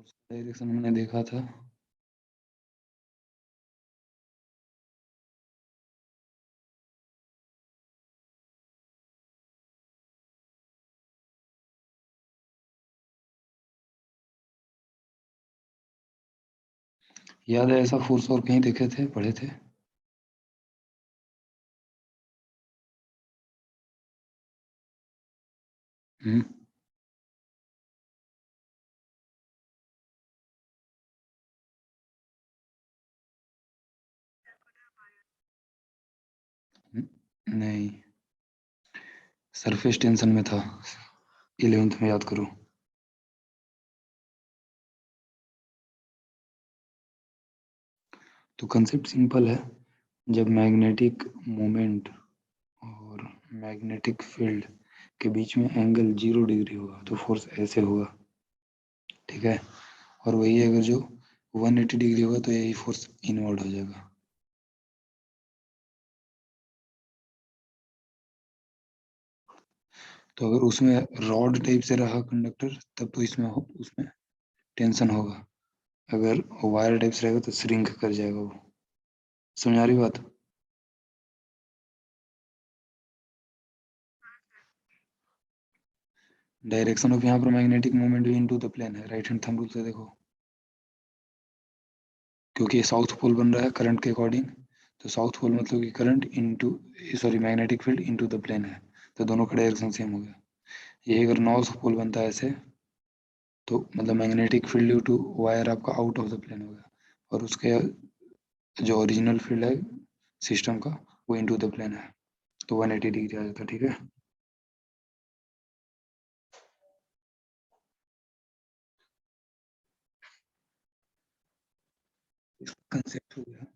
Force direction हमने देखा था। याद है ऐसा फोर्स और कहीं देखे थे, पढ़े थे? हम्म। नहीं, सरफेस टेंशन में था, 11th में, याद करो। तो कंसेप्ट सिंपल है। जब मैग्नेटिक मोमेंट और मैग्नेटिक फील्ड के बीच में एंगल 0 डिग्री होगा तो फोर्स ऐसे होगा, ठीक है। और वही अगर जो 180 डिग्री होगा तो यही फोर्स इनवर्ड हो जाएगा। तो अगर उसमें रॉड टाइप से रहा कंडक्टर तब तो उसमें टेंशन होगा। अगर वायर टाइप से रहेगा तो श्रिंक कर जाएगा वो। समझ आ रही बात? डायरेक्शन ऑफ यहाँ पर मैग्नेटिक मोमेंट भी इनटू द प्लेन है, राइट हैंड थंब रूल से देखो। क्योंकि ये साउथ पोल बन रहा है करंट के अकॉर्डिंग, तो साउथ पोल मतलब कि current into, sorry, magnetic field into the plane है, तो दोनों का डायरेक्शन सेम हो गया। ये अगर नॉर्थ पोल बनता है ऐसे, तो मतलब magnetic field due to wire आपका आउट ऑफ द प्लेन हो गया, और उसके जो ओरिजिनल फील्ड है सिस्टम का वो इनटू द प्लेन है, तो 180 डिग्री आ जाता है, ठीक है। कंसेप्ट हो गया।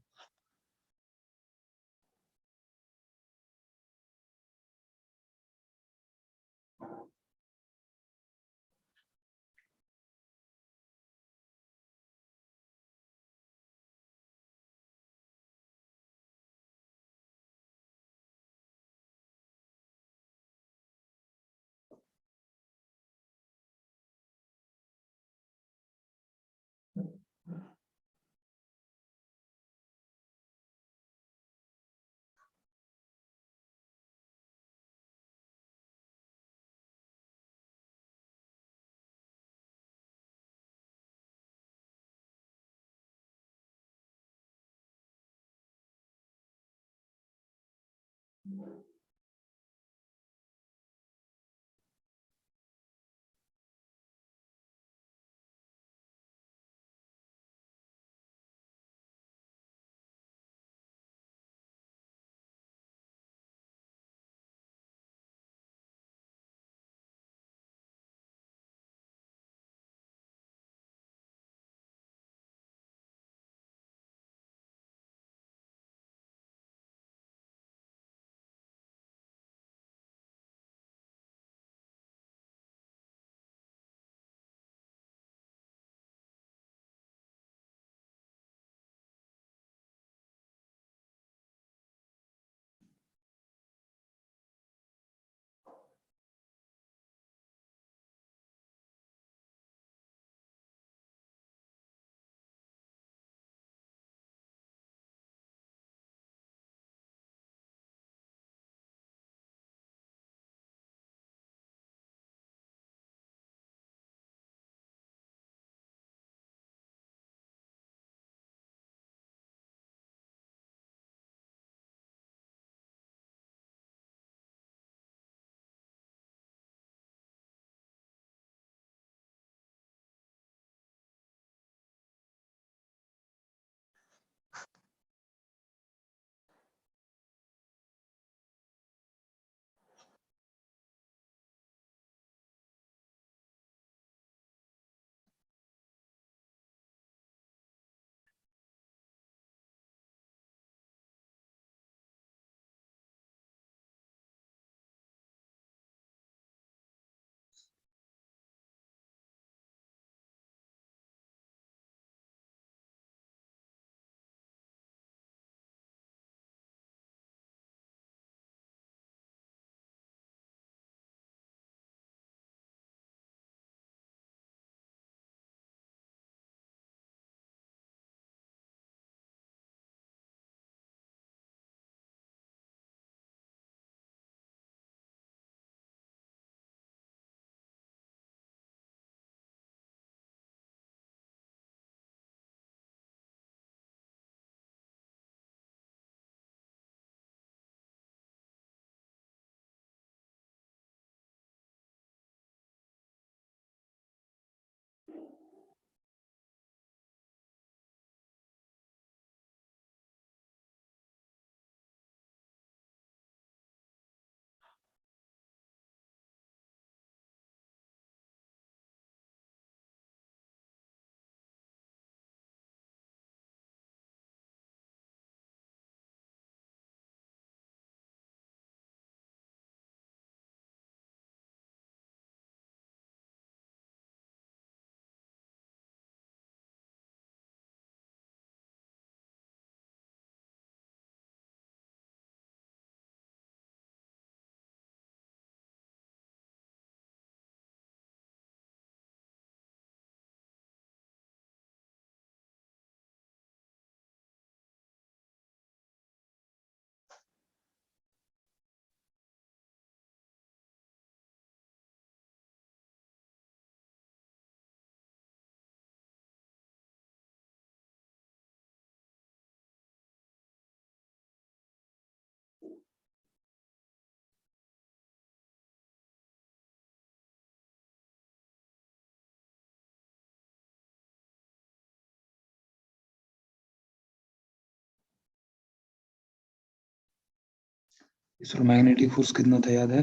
इस पर मैग्नेटिक फोर्स कितना था याद है?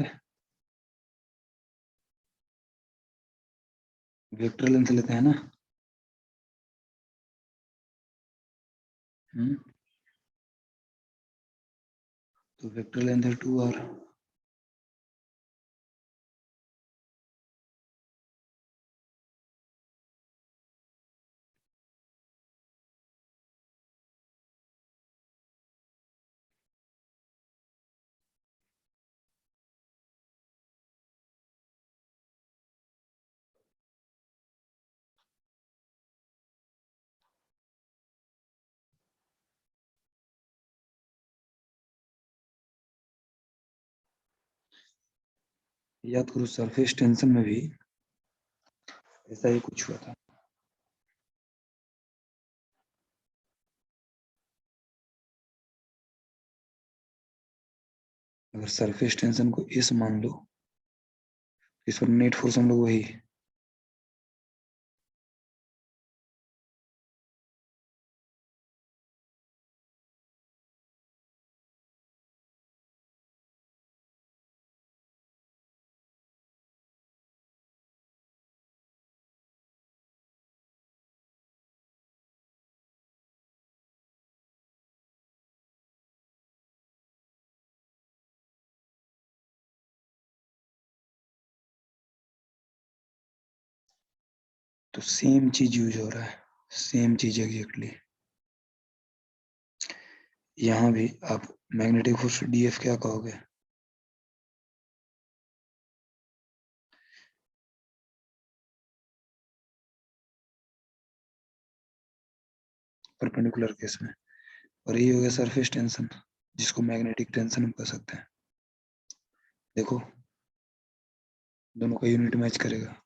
वेक्टर लेंथ लेते हैं ना। तो वेक्टर लेंथ है 2r। याद करो सरफेस टेंशन में भी ऐसा ही कुछ हुआ था। अगर सरफेस टेंशन को S मान लो, इस पर नेट फोर्स हम लोग वही तो सेम चीज यूज हो रहा है, सेम चीज एग्जैक्टली। यहाँ भी आप मैग्नेटिक फोर्स डीएफ क्या कहोगे? परपेंडिकुलर केस में। और ये हो गया सरफेस टेंशन, जिसको मैग्नेटिक टेंशन हम कह सकते हैं। देखो दोनों का यूनिट मैच करेगा।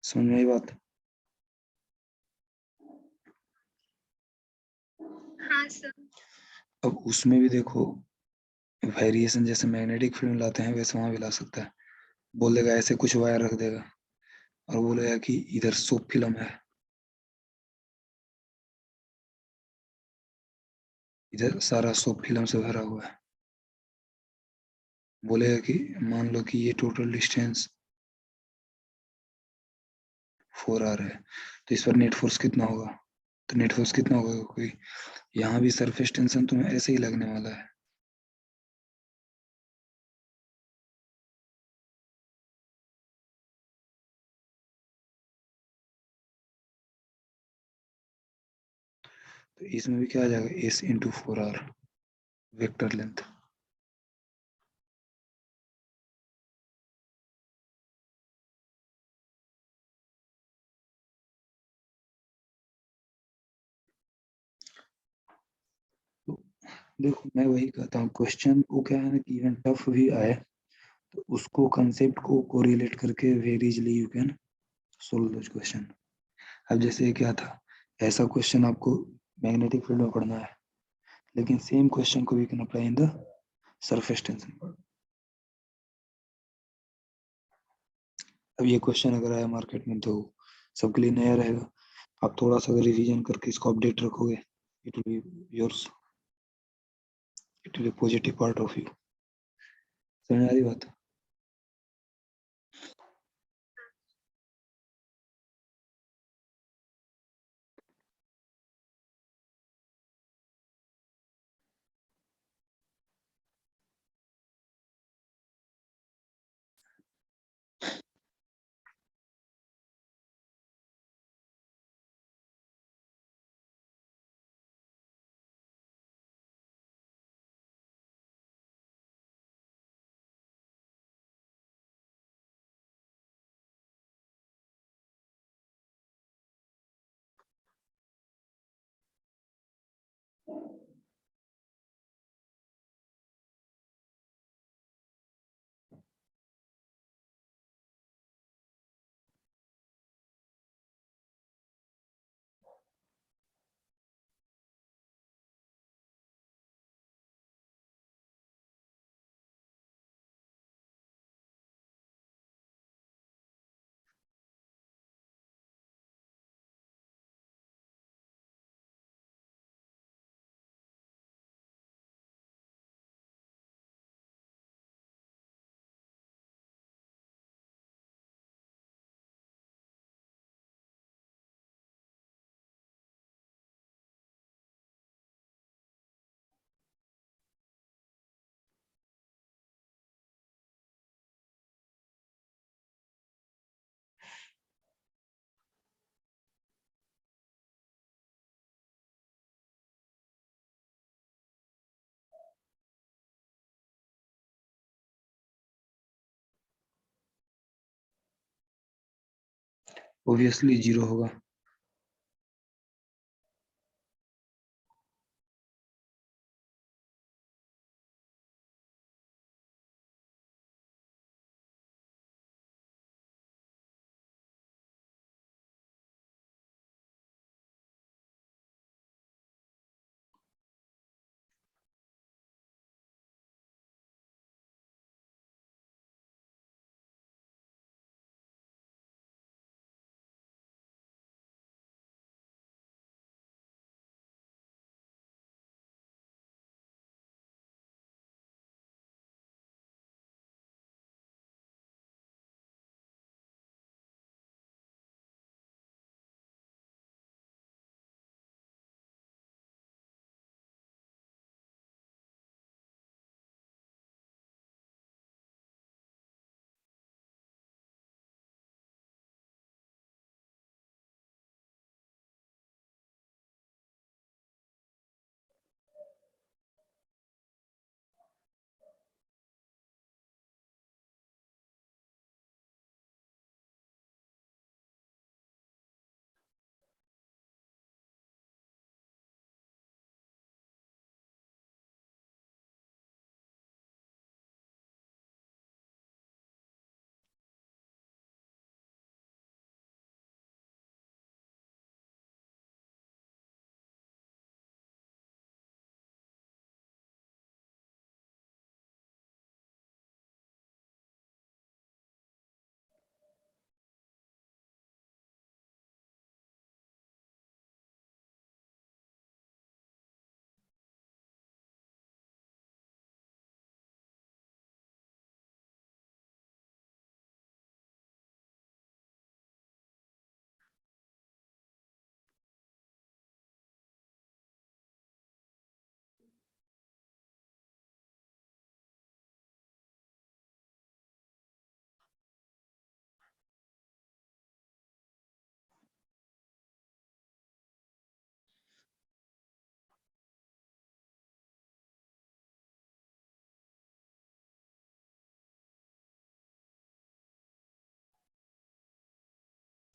समझ में आई बात? हाँ सर। अब उसमें भी देखो वेरिएशन जैसे मैग्नेटिक फील्ड में लाते हैं वैसे वहां भी ला सकता है। बोलेगा ऐसे कुछ वायर रख देगा और बोलेगा कि इधर सोप फिल्म है, इधर सारा सोप फिल्म से भरा हुआ है। बोलेगा कि मान लो कि ये टोटल डिस्टेंस 4r है, तो इस पर नेट फोर्स कितना होगा? तो नेट फोर्स कितना होगा? कोई यहाँ भी सरफेस टेंशन तुम्हें ऐसे ही लगने वाला है। तो इसमें भी क्या आ जाएगा? S × 4r vector length. तो देखो मैं वही कहता हूँ, क्वेश्चन को क्या है ना कि इवन टफ भी आए तो उसको कंसेप्ट को कोरिलेट करके very easily you can solve those question. अब जैसे ये क्या था, ऐसा क्वेश्चन आपको मैग्नेटिक फील्ड में पढ़ना है, लेकिन सेम क्वेश्चन को we can apply in the surface tension. अब ये क्वेश्चन अगर आया मार्केट में तो सबके लिए नया रहेगा। आप थोड़ा सा अगर रिवीजन करके इसको अपडेट रखोगे, it will be yours, it will be positive part of you. समझ आ रही बात? ऑब्वियसली 0 होगा।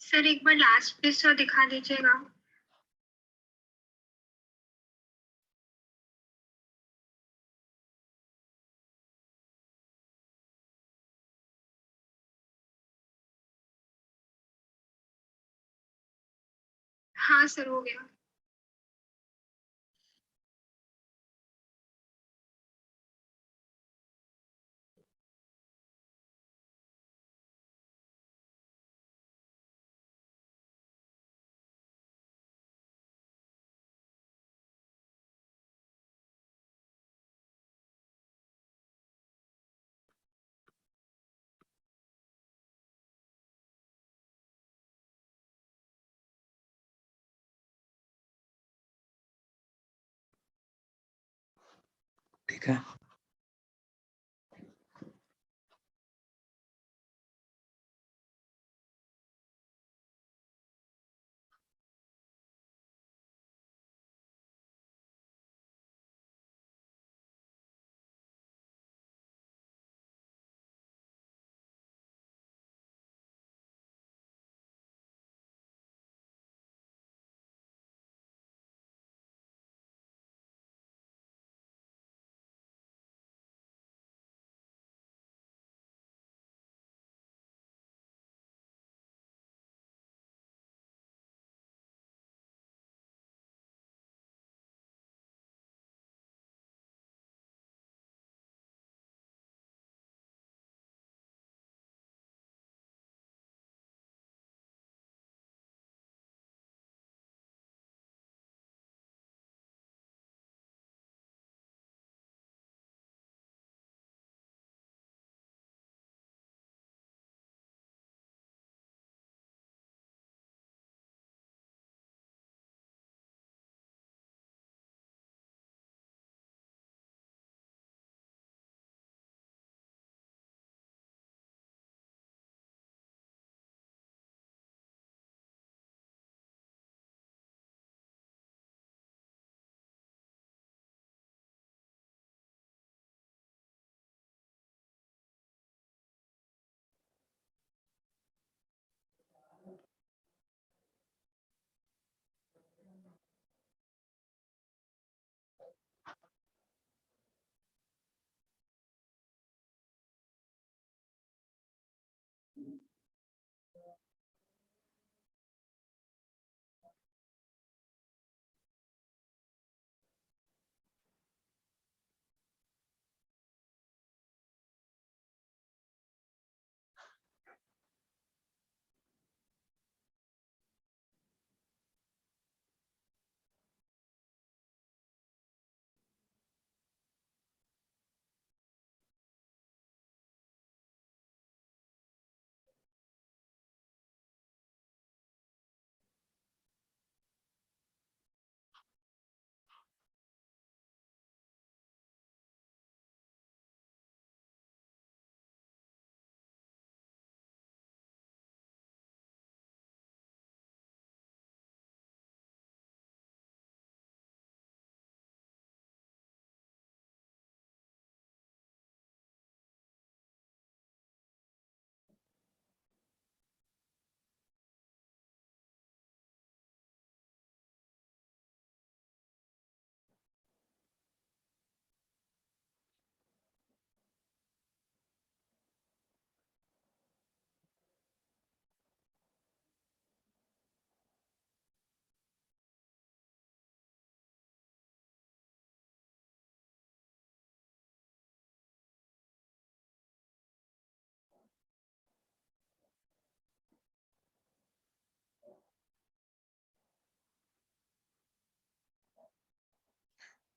सर एक बार लास्ट पेज तो दिखा दीजिएगा। हाँ सर हो गया। ठीक है।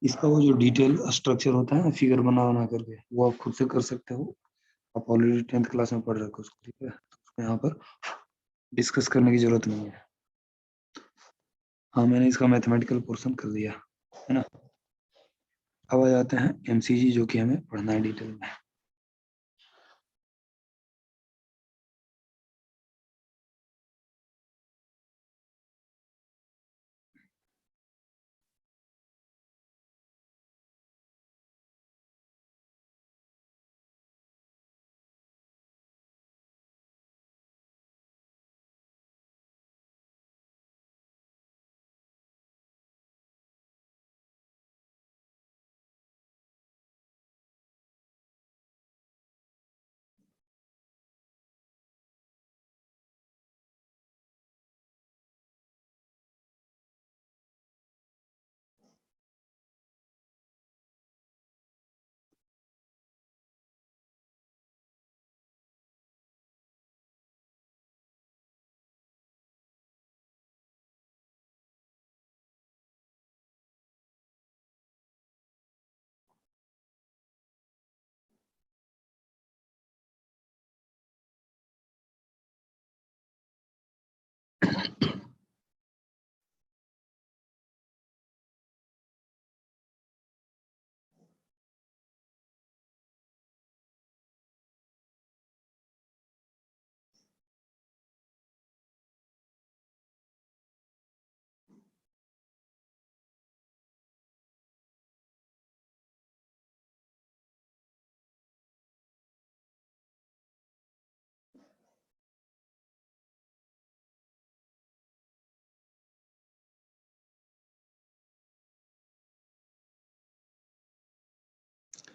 इसका वो जो डिटेल स्ट्रक्चर होता है ना फिगर बना करके, वो आप खुद से कर सकते हो। आप ऑलरेडी 10th क्लास में पढ़ रखे हो उसको, ठीक है, तो यहाँ पर डिस्कस करने की जरूरत नहीं है। हाँ, मैंने इसका मैथमेटिकल पोर्शन कर दिया है ना। अब आ जाते हैं एमसीजी, जो कि हमें पढ़ना है डिटेल में।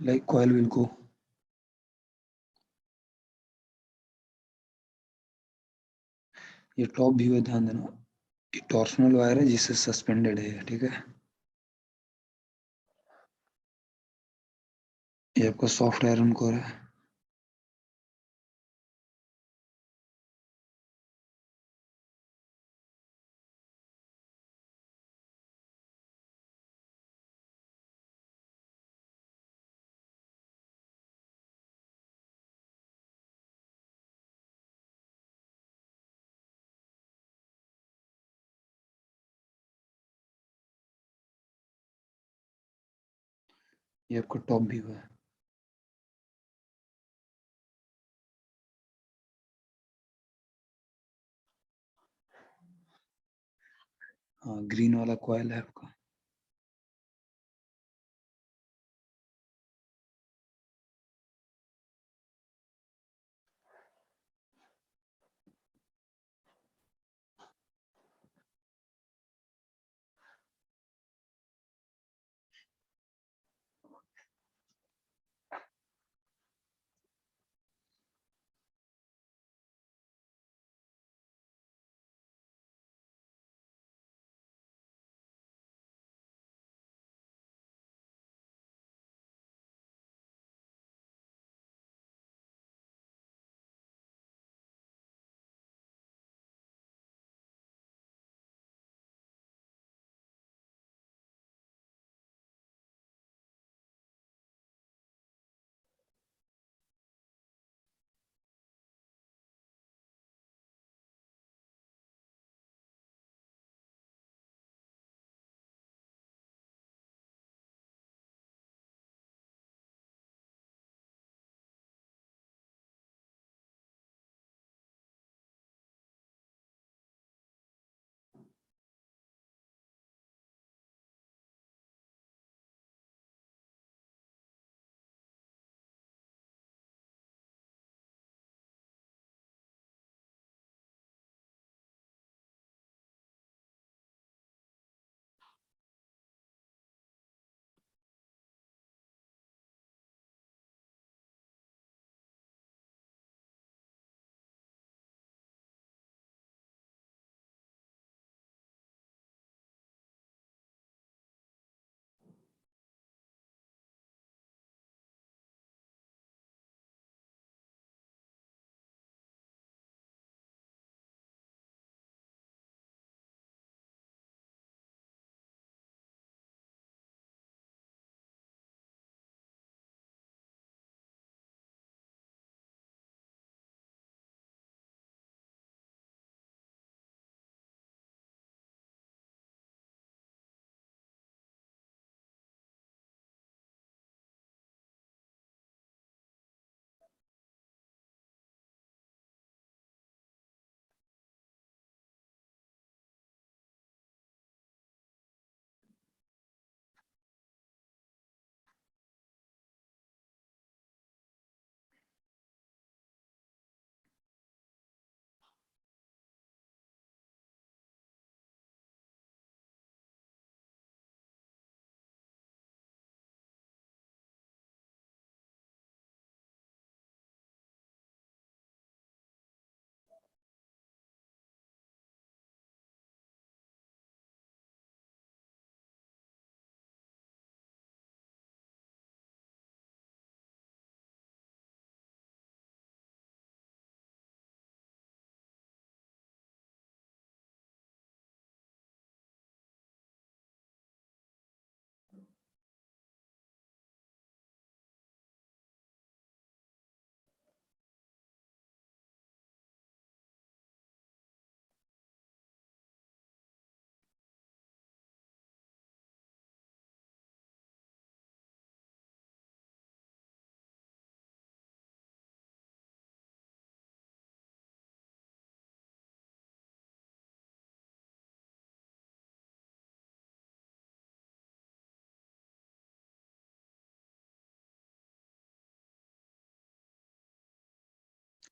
लाइक कॉइल विल गो, ये टॉप व्यू है, ध्यान देना, ये टॉर्सनल वायर है जिससे सस्पेंडेड है, ठीक है। ये आपका सॉफ्ट आयरन कोर है। ये आपका टॉप व्यू है। हाँ, ग्रीन वाला कॉइल है आपका।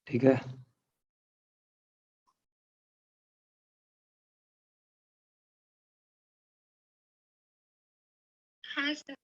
ठीक है। हाँ सर।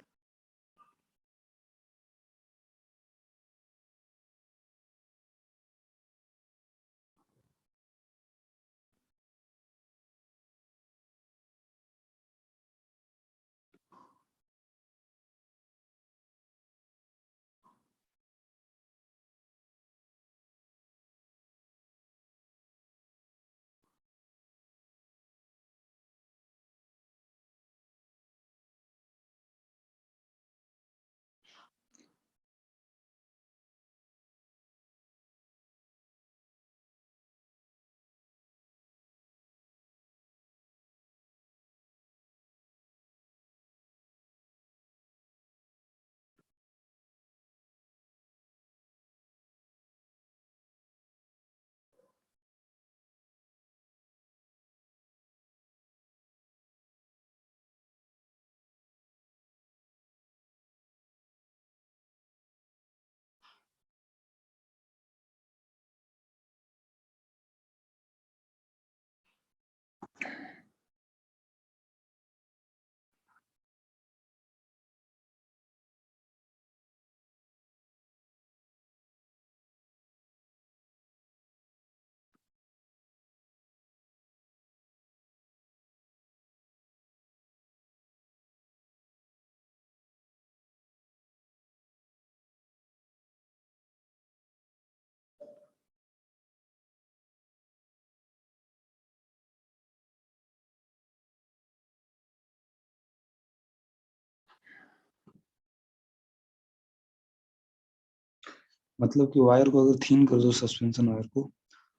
मतलब कि वायर को अगर थीन कर दो सस्पेंशन वायर को,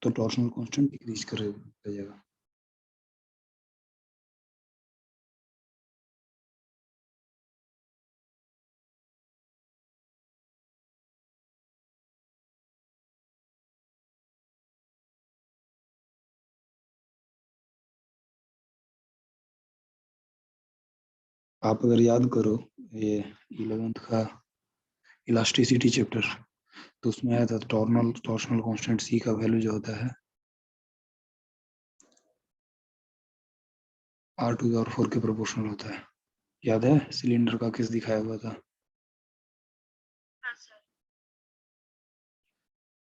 तो टॉर्शनल कांस्टेंट डिक्रीज कर जाएगा। आप अगर याद करो ये 11th का इलास्टिसिटी चैप्टर, तो उसमें आया था टॉर्शनल कांस्टेंट सी का वैल्यू जो होता है R⁴ के प्रोपोर्शनल होता है। याद है सिलेंडर का केस दिखाया हुआ था। हाँ सर।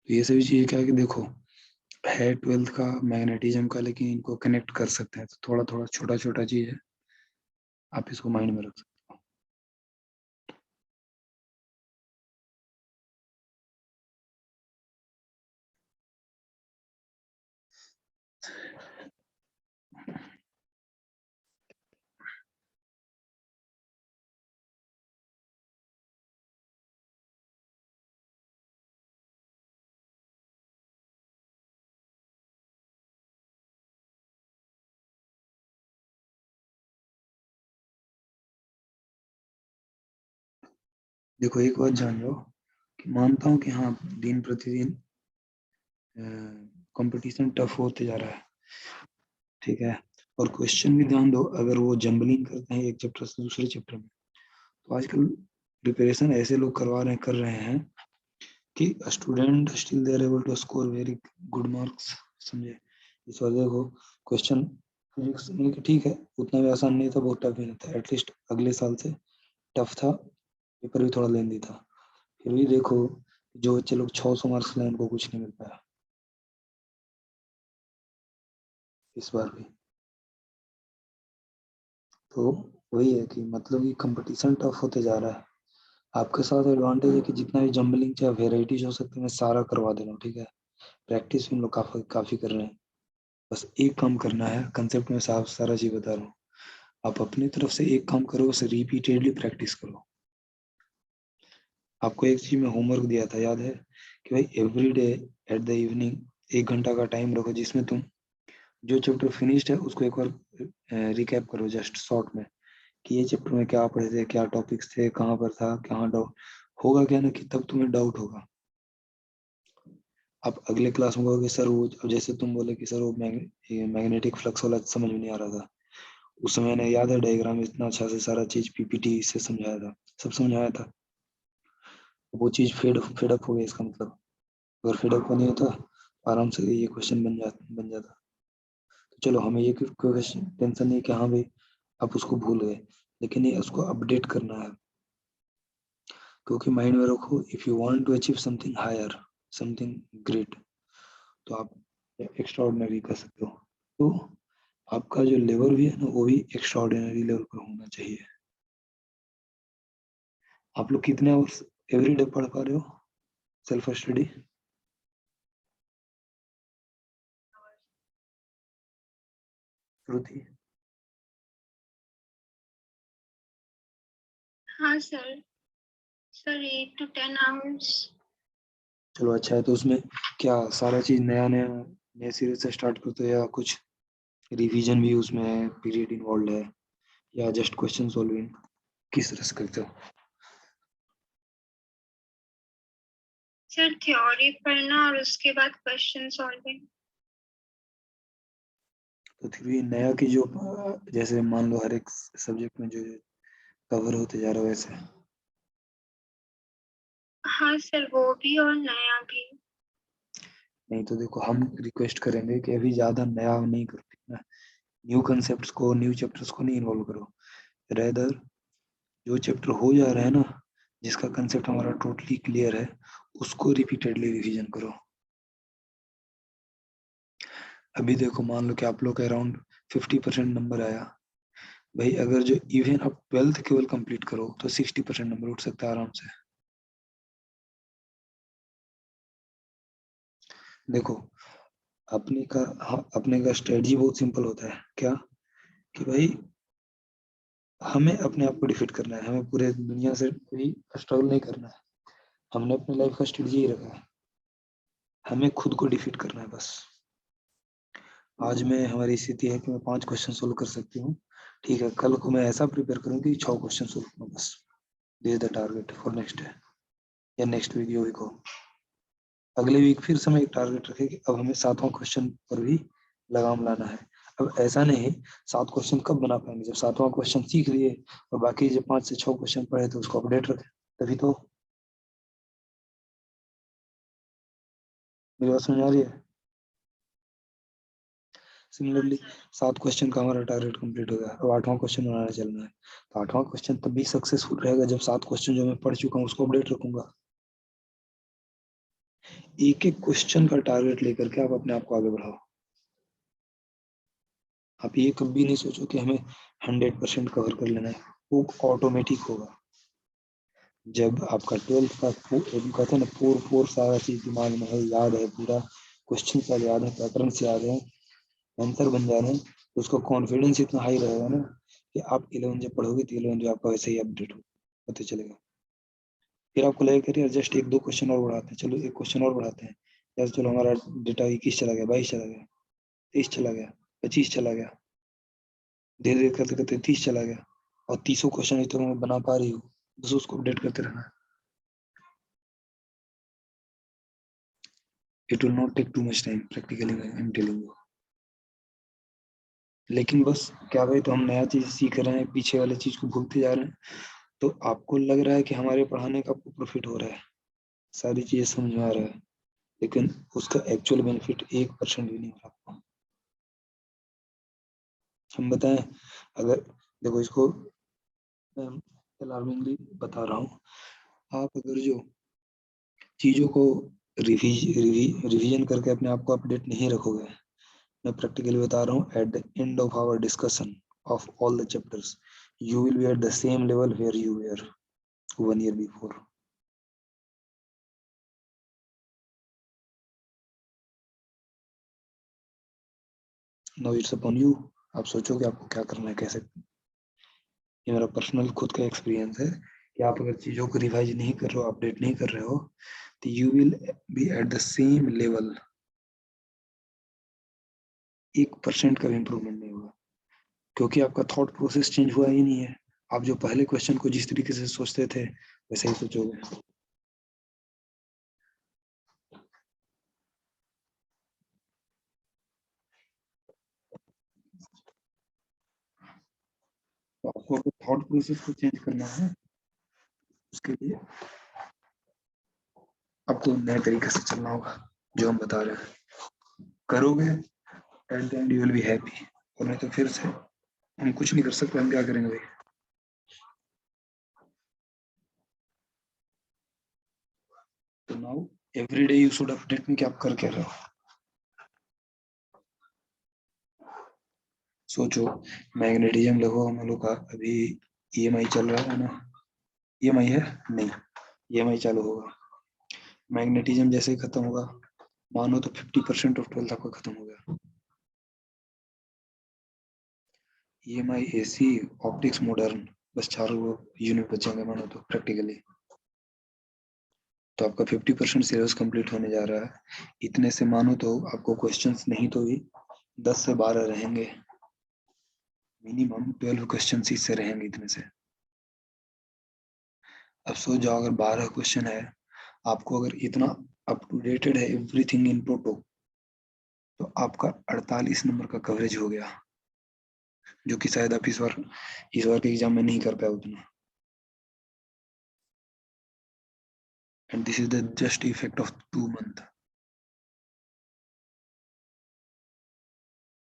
तो ये सभी चीजें क्या है कि देखो, है 12th का मैग्नेटिज्म का, लेकिन इनको कनेक्ट कर सकते हैं, तो थोड़ा थोड़ा छोटा छोटा चीज है, आप इसको माइंड में रख सकते हो। देखो एक बात जान लो कि मानता हूँ कि हाँ दिन प्रतिदिन कंपटीशन टफ होते जा रहा है, ठीक है, और क्वेश्चन भी ध्यान दो, अगर वो जंबलिंग करते हैं एक चैप्टर से दूसरे चैप्टर में, तो आजकल प्रिपरेशन ऐसे लोग कर रहे हैं कि student still they are able to score very good marks. समझे? इस वजह को क्वेश्चन फिजिक्स में कि ठीक है उतना भी आसान नहीं था, बहुत टफ भी नहीं था, एटलीस्ट अगले साल से टफ था, पेपर भी थोड़ा लेंदी था, फिर भी देखो जो बच्चे लोग 600 मार्क्स लाए उनको कुछ नहीं मिल पाया इस बार भी। तो वही है कि मतलब कि कंपटीशन टफ होते जा रहा है। आपके साथ एडवांटेज है कि जितना भी जंबलिंग चाहे वेराइटीज हो सकती है, मैं सारा करवा दे रहा हूँ, ठीक है, प्रैक्टिस भी हम लोग काफी काफी कर रहे हैं। बस एक काम करना है, कंसेप्ट में साफ सारा चीज बता रहा हूँ, आप अपनी तरफ से एक काम करो, उसे रिपीटेडली प्रैक्टिस करो। आपको एक चीज में होमवर्क दिया था, याद है कि भाई every day at the evening 1 घंटा का टाइम रखो, जिसमें तुम जो चैप्टर फिनिश्ड है उसको एक बार रिकैप करो जस्ट शॉर्ट में, कि ये चैप्टर में क्या पढ़े थे, क्या टॉपिक्स थे, कहाँ पर था, कहाँ डाउट होगा, क्या ना कि तब तुम्हें डाउट होगा। आप अगले क्लास में कहोगे सर वो, अब जैसे तुम बोले कि सर वो मैग्नेटिक फ्लक्स वाला समझ में नहीं आ रहा था, उस समय ने याद है डायग्राम इतना अच्छा से सारा चीज पीपीटी से समझाया था, सब समझाया था, वो चीज फेड फेड अप हो गया इसका मतलब। अगर फीडअप नहीं होता आराम से ये क्वेश्चन बन जाता। तो चलो हमें ये क्वेश्चन टेंशन नहीं कि हाँ भाई आप उसको भूल गए, लेकिन ये उसको अपडेट करना है। क्योंकि माइंड में रखो, if you want to achieve something higher, something great, तो आप एक्स्ट्रा ऑर्डिनरी कर सकते हो। तो आपका जो लेवल भी है ना, वो भी एक्स्ट्रा ऑर्डिनरी लेवल पर होना चाहिए। आप लोग कितने आवर्स एवरी डे पढ़ पा रहे हो सेल्फ स्टडी? श्रुति? हाँ सर, सर 8 to 10 hours। चलो अच्छा है। तो उसमें क्या सारा चीज नया नया नए सिरे से स्टार्ट करते हो, या कुछ रिवीजन भी उसमें पीरियड इन्वॉल्व है, या जस्ट क्वेश्चन सॉल्विंग, किस तरह से करते हो? सर थ्योरी पढ़ना और उसके बाद क्वेश्चन सॉल्विंग। तो फिर भी नया की जो जैसे मान लो हर एक सब्जेक्ट में जो कवर होते जा रहा है वैसे। हाँ सर, वो भी और नया भी। नहीं तो देखो हम रिक्वेस्ट करेंगे कि अभी ज्यादा नया नहीं करो ना, न्यू कंसेप्ट्स को न्यू चैप्टर्स को नहीं इन्वॉल्व करो। रेदर जो चैप्टर हो जा रहा है ना, जिसका कंसेप्ट हमारा टोटली क्लियर है, उसको रिपीटेडली रिवीजन करो। अभी देखो मान लो कि आप लोग का अराउंड 50% नंबर आया, भाई अगर जो इवन आप 12th केवल कंप्लीट करो तो 60% नंबर उठ सकता है आराम से। देखो अपने का स्ट्रेटजी बहुत सिंपल होता है क्या, कि भाई हमें अपने आप को डिफीट करना है, हमें पूरे दुनिया से कोई स्ट्रगल नहीं करना है। हमने अपने लाइफ का स्ट्रेटजी ही रखा है, हमें खुद को डिफीट करना है बस। आज में हमारी स्थिति है कि मैं 5 क्वेश्चन सोल्व कर सकती हूँ, ठीक है, कल को मैं ऐसा प्रिपेयर करूँ कि 6 क्वेश्चन सोल्व करूँ बस। This is the target for next day या नेक्स्ट वीक, यो वीक हो। अगले वीक फिर से मैं एक टारगेट रखे कि अब हमें 7वां क्वेश्चन पर भी लगाम लाना है। अब ऐसा नहीं 7 क्वेश्चन कब बना पाएंगे, जब 7वां क्वेश्चन सीख लिए और बाकी जब 5 से 6 क्वेश्चन पढ़े तो उसको अपडेट रखें, तभी तो। मेरी बात समझ आ रही है? सिमिलरली 7 क्वेश्चन का हमारा टारगेट कंप्लीट हो गया, अब 8वां क्वेश्चन बनाना चलना है। तो 8वां क्वेश्चन तब भी सक्सेसफुल रहेगा जब 7 क्वेश्चन जो मैं पढ़ चुका हूँ उसको अपडेट रखूंगा। एक एक क्वेश्चन का टारगेट लेकर के आप अपने आप को आगे बढ़ाओ। आप ये कभी नहीं सोचो कि हमें 100% कवर कर लेना है, वो ऑटोमेटिक होगा। जब आपका 12th का कहते हैं ना, पूर सारा चीज दिमाग में है, याद है, पूरा क्वेश्चन सब याद है, पैटर्न्स याद है, आंसर बन जा रहे हैं, तो उसका कॉन्फिडेंस इतना हाई रहेगा ना कि आप 11 जब पढ़ोगे तो 11 जो आपका वैसे ही अपडेट होते चलेगा। फिर आपको लगेगा कि यार जस्ट एक दो क्वेश्चन और बढ़ाते हैं, चलो एक क्वेश्चन और बढ़ाते हैं, यार चलो हमारा डेटा 21 चला गया, 22 चला गया, 23 चला गया, 25 चला गया, धीरे धीरे करते करते 30 चला गया, और 30 क्वेश्चन तो मैं बना पा रही हूँ, बस उसको अपडेट करते रहना। It will not take too much time practically, I am telling you. लेकिन बस क्या भाई, तो हम नया चीज सीख रहे हैं, पीछे वाले चीज को भूलते जा रहे हैं, तो आपको लग रहा है कि हमारे पढ़ाने का आपको प्रॉफिट हो रहा है, सारी चीजें समझ में आ रहा है, लेकिन उसका एक्चुअल बेनिफिट 1% भी नहीं हो रहा आपको। हम बताएं, अगर देखो इसको मैं अलार्मिंगली बता रहा हूँ, आप अगर जो चीजों को रिवीजन करके अपने आप को अपडेट नहीं रखोगे, मैं प्रैक्टिकली बता रहा हूँ, at the end of our discussion of all the chapters you will be at the same level where you were 1 year before. Now it's upon you, आप सोचो कि आपको क्या करना है, कैसे। ये मेरा पर्सनल खुद का एक्सपीरियंस है कि आप अगर चीजों को रिवाइज नहीं कर रहे हो, अपडेट नहीं कर रहे हो, तो you will be at the same level, 1% का भी इम्प्रूवमेंट नहीं होगा, क्योंकि आपका थॉट प्रोसेस चेंज हुआ ही नहीं है। आप जो पहले क्वेश्चन को जिस तरीके से सोचते थे वैसे ही सोचोगे। तो आपको अगर थॉट प्रोसेस को चेंज करना है, उसके लिए अब तो नए तरीके से चलना होगा जो हम बता रहे हैं, करोगे eight the and you will be happy, और नहीं तो फिर से हम कुछ नहीं कर सकते, हम क्या करेंगे भाई। तो now every day you should update में कि आप कर क्या रहे हो। सोचो मैग्नेटिज्म लगो हम लोग का, अभी ईएमआई चल रहा है ना, ईएमआई है नहीं, ईएमआई चालू होगा, मैग्नेटिज्म जैसे ही खत्म होगा, मानो तो 50% ऑफ 12th आपका खत्म हो गया। ईएमआई, एसी, ऑप्टिक्स, मॉडर्न, बस 4 यूनिट बचेंगे मानो तो प्रैक्टिकली। तो आपका 50% सिलेबस कंप्लीट होने जा रहा है। इतने से मानो तो आपको क्वेश्चंस नहीं तो भी 10 से 12 रहेंगे, मिनिमम 12 क्वेश्चन इससे रहेंगे इतने से। अब सोच जाओ अगर 12 क्वेश्चन है, आपको अगर इतना अप टू डेटेड है एवरीथिंग इन टोटो, तो आपका 48 नंबर का कवरेज हो गया, जो कि शायद आप इस बार के एग्जाम में नहीं कर पाए उतना। And this is the just effect of 2 month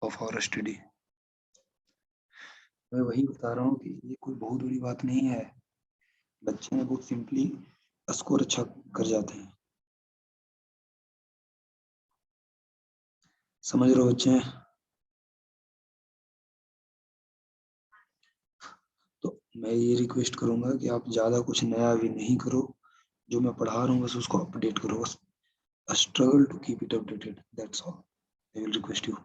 of our study. मैं वही बता रहा हूँ कि ये कोई बहुत बड़ी बात नहीं है, बच्चे में बहुत सिंपली स्कोर अच्छा कर जाते हैं। समझ रहे हो बच्चे। तो मैं ये रिक्वेस्ट करूंगा कि आप ज्यादा कुछ नया भी नहीं करो, जो मैं पढ़ा रहा हूँ बस उसको अपडेट करो, बस struggle to keep it updated, that's all I will request you.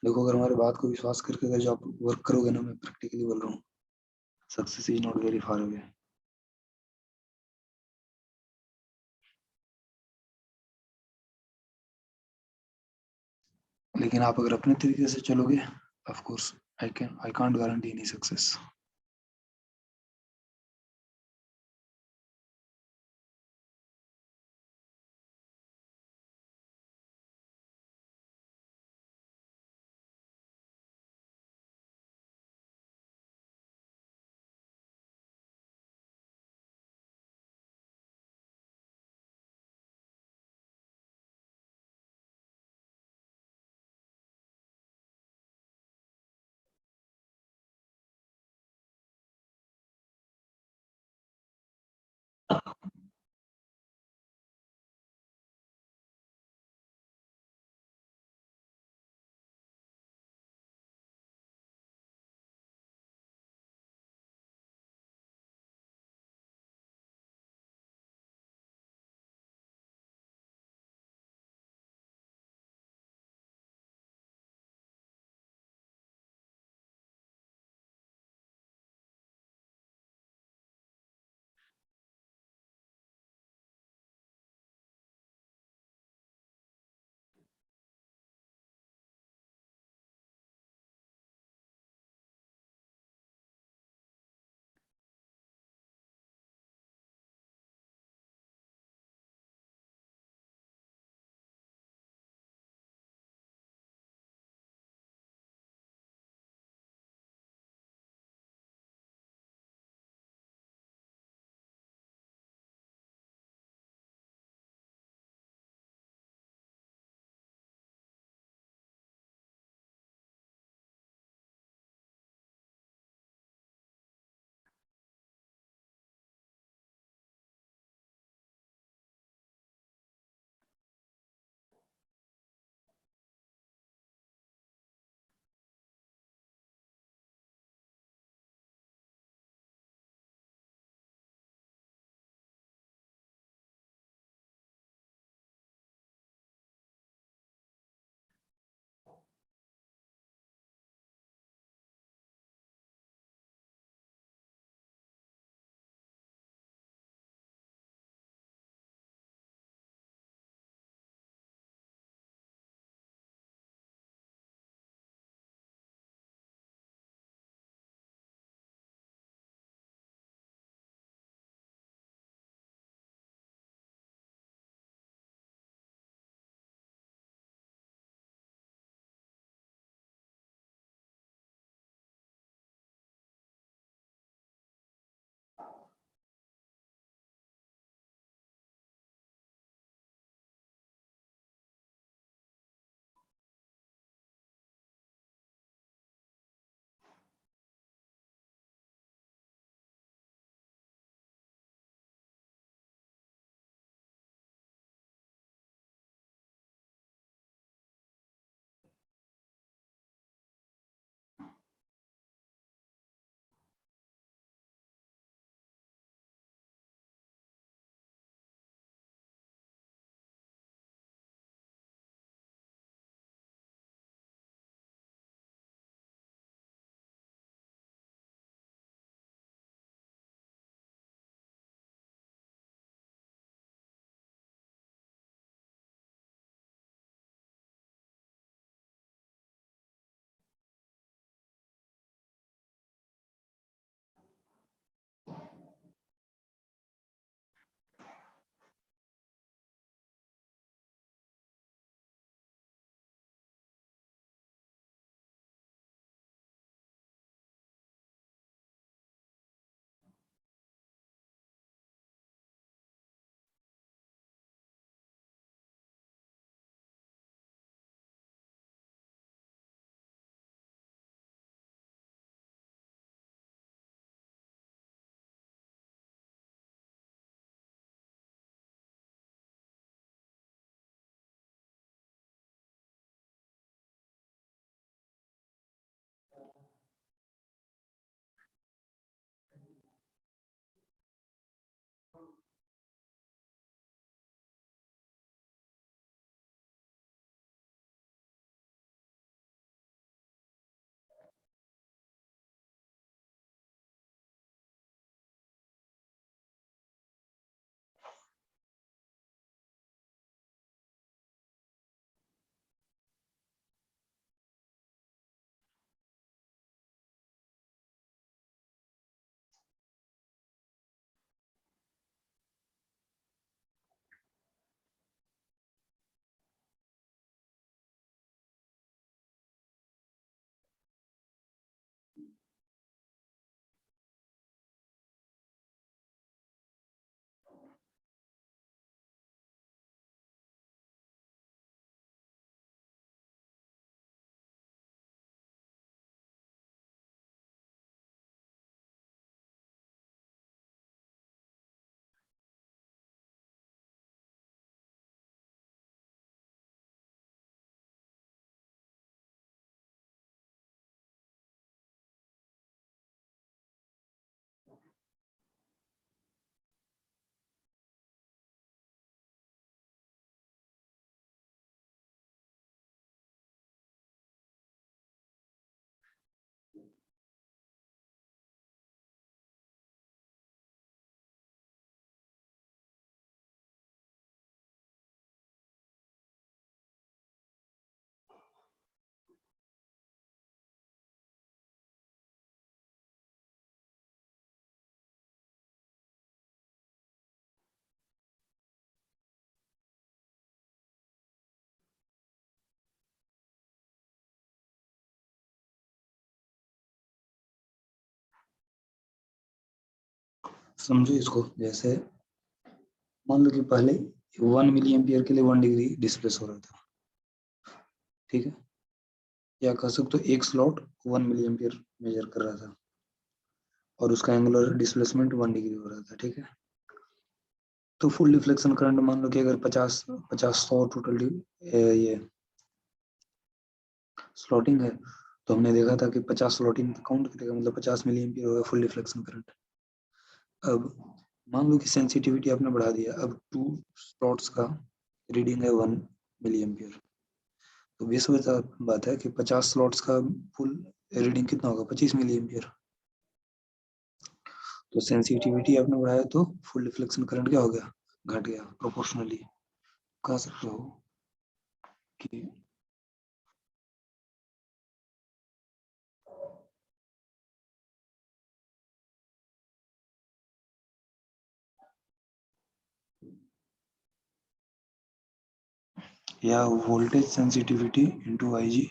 देखो अगर हमारे बात को विश्वास करके अगर जो आप वर्क करोगे ना, मैं प्रैक्टिकली बोल रहा हूँ, success is not very far away. लेकिन आप अगर अपने तरीके से चलोगे, of course I can't guarantee any success. समझो इसको, जैसे मान लो कि पहले 1 मिली एम्पियर के लिए 1 डिग्री डिस्प्लेस हो रहा था, ठीक है, या कह सकते हो एक स्लॉट 1 मिली एम्पियर मेजर कर रहा था और उसका एंगुलर डिस्प्लेसमेंट 1 डिग्री हो रहा था, ठीक है। तो फुल डिफ्लेक्शन करंट मान लो कि अगर 50 टोटल ये स्लॉटिंग है, तो हमने देखा था कि 50 स्लॉटिंग काउंट करेगा, मतलब 50 मिली एम्पियर होगा फुल डिफ्लेक्शन करंट। अब मान लो कि सेंसिटिविटी आपने बढ़ा दिया, अब 2 स्लॉट्स का रीडिंग है 1 मिली एम्पियर, तो 20 बात है कि 50 स्लॉट्स का फुल रीडिंग कितना होगा, 25 मिली एम्पियर। तो सेंसिटिविटी आपने बढ़ाया तो फुल डिफ्लेक्शन करंट क्या हो गया, घट गया प्रोपोर्शनली। कह सकते हो कि या voltage sensitivity into IG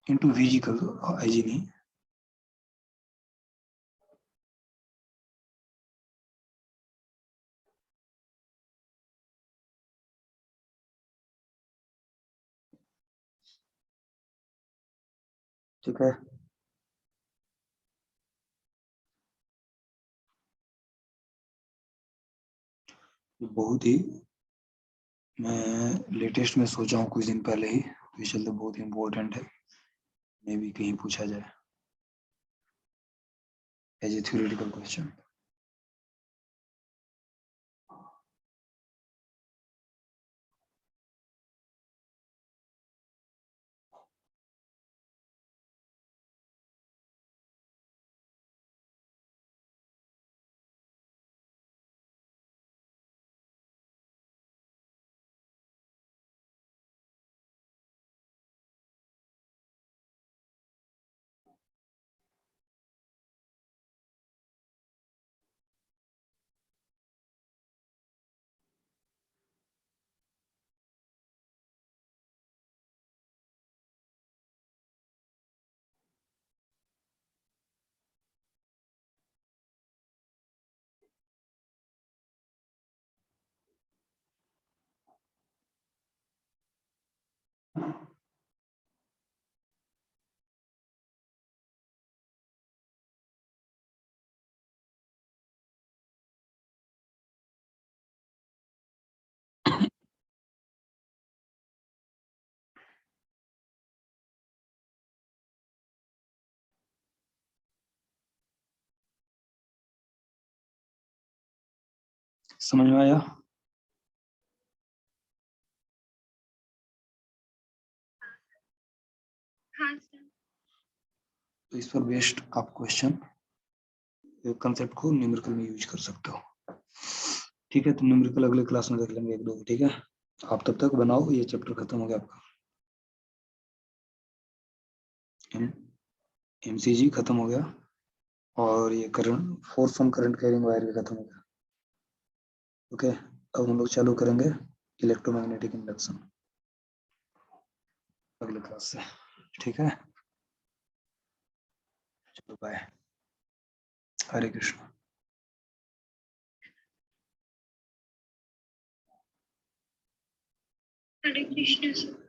into VG कर दो, IG नहीं। ठीक है, बहुत ही मैं लेटेस्ट में सोचा हूँ कुछ दिन पहले ही, तो ये चलते बहुत इम्पोर्टेंट है, मे भी कहीं पूछा जाए एज ए थ्योरेटिकल क्वेश्चन। समझ में आया? हाँ सर। तो इस पर बेस्ड आप क्वेश्चन कंसेप्ट को न्यूमेरिकल में यूज कर सकते हो, ठीक है। तो न्यूमेरिकल अगले क्लास में देख लेंगे 1-2, ठीक है। आप तब तक बनाओ, ये चैप्टर खत्म हो गया आपका, MCG खत्म हो गया और ये current force from current carrying wire भी खत्म हो गया, ओके। अब हम लोग चालू करेंगे इलेक्ट्रोमैग्नेटिक इंडक्शन अगले क्लास से, ठीक है। चलो बाय, हरे कृष्ण। हरे कृष्ण सर।